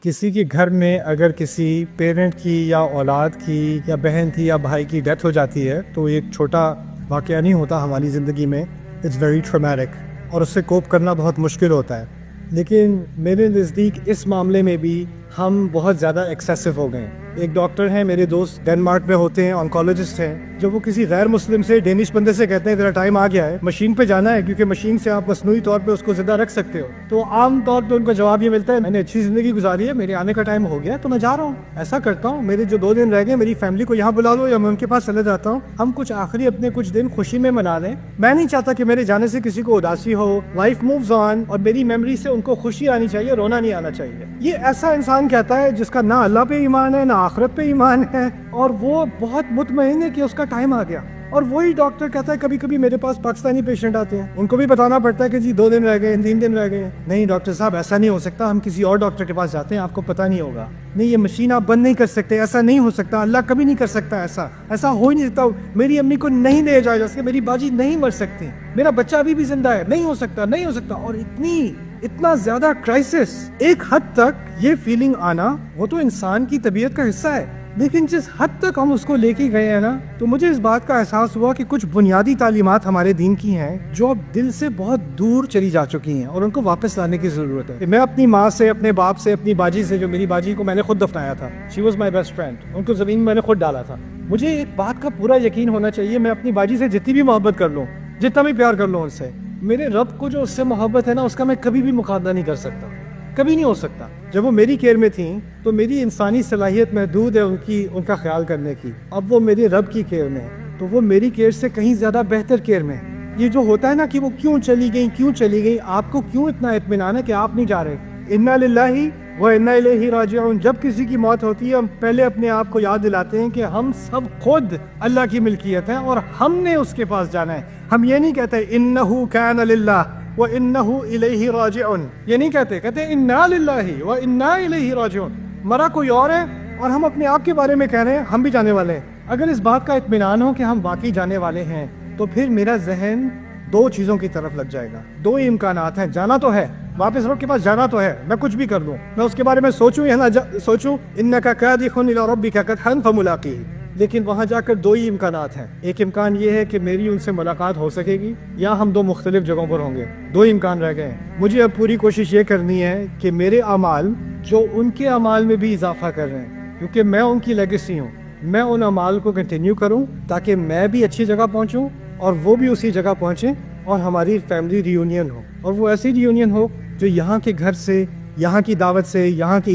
کسی کے گھر میں اگر کسی پیرنٹ کی یا اولاد کی یا بہن کی یا بھائی کی ڈیتھ ہو جاتی ہے تو ایک چھوٹا واقعہ نہیں ہوتا ہماری زندگی میں. اٹس ویری ٹرامیٹک اور اس سے کوپ کرنا بہت مشکل ہوتا ہے. لیکن میرے نزدیک اس معاملے میں بھی ہم بہت زیادہ ایکسیسو ہو گئے ہیں. ایک ڈاکٹر ہیں میرے دوست ڈینمارک میں ہوتے ہیں, آنکولوجسٹ ہیں. جب وہ کسی غیر مسلم سے ڈینش بندے سے کہتے ہیں تیرا ٹائم آ گیا ہے, مشین پہ جانا ہے کیونکہ مشین سے آپ مصنوعی طور پہ اس کو زندہ رکھ سکتے ہو, تو عام طور پہ ان کا جواب یہ ملتا ہے میں نے اچھی زندگی گزاری ہے, میرے آنے کا ٹائم ہو گیا تو میں جا رہا ہوں. ایسا کرتا ہوں, میرے جو 2 دن رہ گئے میری فیملی کو یہاں بلا لو یا میں ان کے پاس چلے جاتا ہوں, ہم کچھ آخری اپنے کچھ دن خوشی میں منا لیں. میں نہیں چاہتا کہ میرے جانے سے کسی کو اداسی ہو. لائف مووز آن اور میری میموری سے ان کو خوشی آنی چاہیے, رونا نہیں آنا چاہیے. یہ ایسا انسان کہتا ہے جس کا نہ اللہ پہ ایمان ہے نہ آخرت پہ ایمان ہے اور وہ بہت مطمئن ہے کہ اس کا ٹائم آ گیا. اور وہی ڈاکٹر کہتا ہے کبھی کبھی میرے پاس پاکستانی پیشنٹ آتے ہیں, ان کو بھی بتانا پڑتا ہے کہ جی 2 دن رہ گئے, 3 دن رہ گئے. نہیں ڈاکٹر صاحب ایسا نہیں ہو سکتا, ہم کسی اور ڈاکٹر کے پاس جاتے ہیں, آپ کو پتہ نہیں ہوگا. نہیں یہ مشین آپ بند نہیں کر سکتے, ایسا نہیں ہو سکتا, اللہ کبھی نہیں کر سکتا, ایسا ہو ہی نہیں سکتا. میری امی کو نہیں لے جایا جا سکتا, میری باجی نہیں مر سکتی, میرا بچہ ابھی بھی زندہ ہے, نہیں ہو سکتا, نہیں ہو سکتا. اور اتنا زیادہ کرائسس, ایک حد تک یہ فیلنگ آنا وہ تو انسان کی طبیعت کا حصہ ہے. لیکن جس حد تک ہم اس کو لے کے گئے ہیں نا, تو مجھے اس بات کا احساس ہوا کہ کچھ بنیادی تعلیمات ہمارے دین کی ہیں جو اب دل سے بہت دور چلی جا چکی ہیں اور ان کو واپس لانے کی ضرورت ہے. میں اپنی ماں سے, اپنے باپ سے, اپنی باجی سے, جو میری باجی کو میں نے خود دفنایا تھا, she was my best friend, ان کو زمین میں میں نے خود ڈالا تھا. مجھے ایک بات کا پورا یقین ہونا چاہیے, میں اپنی باجی سے جتنی بھی محبت کر لوں, جتنا بھی پیار کر لوں ان سے, میرے رب کو جو اس سے محبت ہے نا, اس کا میں کبھی بھی مقابلہ نہیں کر سکتا, کبھی نہیں ہو سکتا. جب وہ میری کیئر میں تھیں تو میری انسانی صلاحیت محدود ہے ان کا خیال کرنے کی. اب وہ میرے رب کی کیئر میں ہے تو وہ میری کیئر سے کہیں زیادہ بہتر کیئر میں ہے. یہ جو ہوتا ہے نا کہ وہ کیوں چلی گئی, آپ کو کیوں اتنا اطمینان ہے کہ آپ نہیں جا رہے. انا للہ و انا الیہ راجعون. جب کسی کی موت ہوتی ہے ہم پہلے اپنے آپ کو یاد دلاتے ہیں کہ ہم سب خود اللہ کی ملکیت ہیں اور ہم نے اس کے پاس جانا ہے. ہم یہ نہیں کہتے انہ کان للہ وَإِنَّهُ إِلَيْهِ راجعون, یہ نہیں کہتے اِنَّا لِلَّهِ وَإِنَّا إِلَيْهِ راجعون. مرا کوئی اور ہے اور ہم اپنے آپ کے بارے میں کہہ رہے ہیں ہم بھی جانے والے ہیں. اگر اس بات کا اطمینان ہو کہ ہم واقعی جانے والے ہیں تو پھر میرا ذہن 2 چیزوں کی طرف لگ جائے گا. 2 ہی امکانات ہیں, جانا تو ہے, واپس رب کے پاس جانا تو ہے, میں کچھ بھی کر دوں, میں اس کے بارے میں سوچوں یا نہ سوچوں, إِنَّكَ كَادِحٌ إِلَىٰ رَبِّكَ كَدْحًا فَمُلَاقِيهِ. لیکن وہاں جا کر 2 ہی امکانات ہیں. ایک امکان یہ ہے کہ میری ان سے ملاقات ہو سکے گی یا ہم 2 مختلف جگہوں پر ہوں گے. 2 ہی امکان رہ گئے ہیں. مجھے اب پوری کوشش یہ کرنی ہے کہ میرے اعمال جو ان کے اعمال میں بھی اضافہ کر رہے ہیں, کیونکہ میں ان کی لیگیسی ہوں, میں ان اعمال کو کنٹینیو کروں تاکہ میں بھی اچھی جگہ پہنچوں اور وہ بھی اسی جگہ پہنچیں اور ہماری فیملی ری یونین ہو. اور وہ ایسی ری یونین ہو جو یہاں کے گھر سے, یہاں کی دعوت سے, یہاں کی